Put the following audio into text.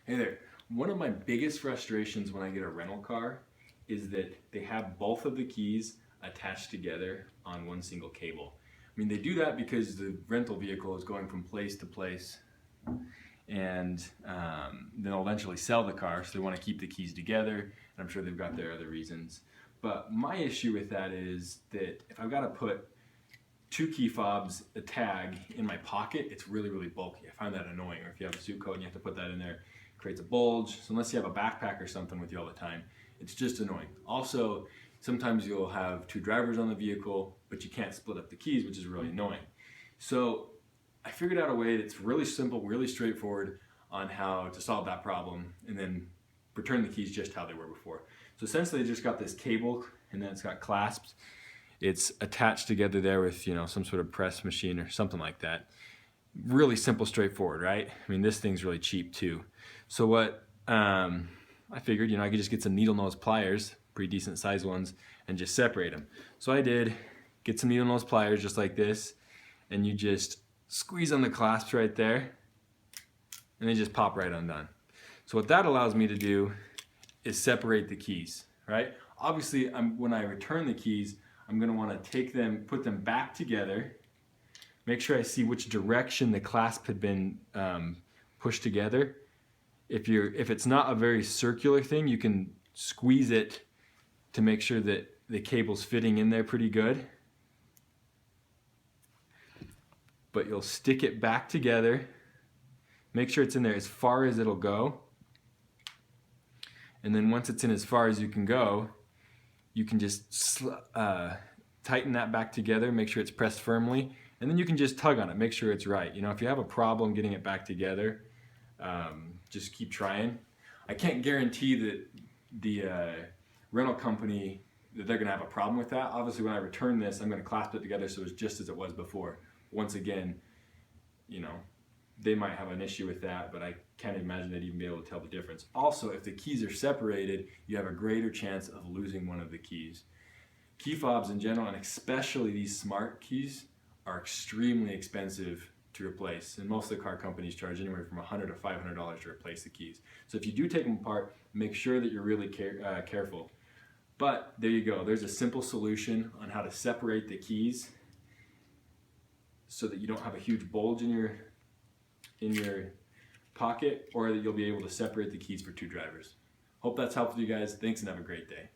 Hey there. One of my biggest frustrations when I get a rental car is that they have both of the keys attached together on one single cable. I mean, they do that because the rental vehicle is going from place to place, and then they'll eventually sell the car, so they want to keep the keys together, and I'm sure they've got their other reasons. But my issue with that is that if I've got to put two key fobs, a tag in my pocket, it's really, really bulky. I find that annoying. Or if you have a suit coat and you have to put that in there, it creates a bulge. So unless you have a backpack or something with you all the time, it's just annoying. Also, sometimes you'll have two drivers on the vehicle, but you can't split up the keys, which is really annoying. So I figured out a way that's really simple, really straightforward on how to solve that problem and then return the keys just how they were before. So essentially, I just got this cable and then it's got clasps. It's attached together there with, some sort of press machine or something like that. Really simple, straightforward, right? I mean, this thing's really cheap too. So what I figured, I could just get some needle nose pliers, pretty decent sized ones, and just separate them. So I did get some needle nose pliers just like this, and you just squeeze on the clasps right there, and they just pop right undone. So what that allows me to do is separate the keys, right? Obviously, when I return the keys, I'm going to want to take them, put them back together, make sure I see which direction the clasp had been pushed together. If it's not a very circular thing, you can squeeze it to make sure that the cable's fitting in there pretty good. But you'll stick it back together, make sure it's in there as far as it'll go. And then once it's in as far as you can go, you can just tighten that back together, make sure it's pressed firmly, and then you can just tug on it, make sure it's right. If you have a problem getting it back together, just keep trying. I can't guarantee that the rental company, that they're gonna have a problem with that. Obviously, when I return this, I'm gonna clasp it together so it's just as it was before. Once again, they might have an issue with that, but I can't imagine they'd even be able to tell the difference. Also, if the keys are separated, you have a greater chance of losing one of the keys. Key fobs in general, and especially these smart keys, are extremely expensive to replace. And most of the car companies charge anywhere from $100 to $500 to replace the keys. So if you do take them apart, make sure that you're really careful. But there you go. There's a simple solution on how to separate the keys so that you don't have a huge bulge in your pocket, or that you'll be able to separate the keys for two drivers. Hope that's helpful to you guys. Thanks and have a great day.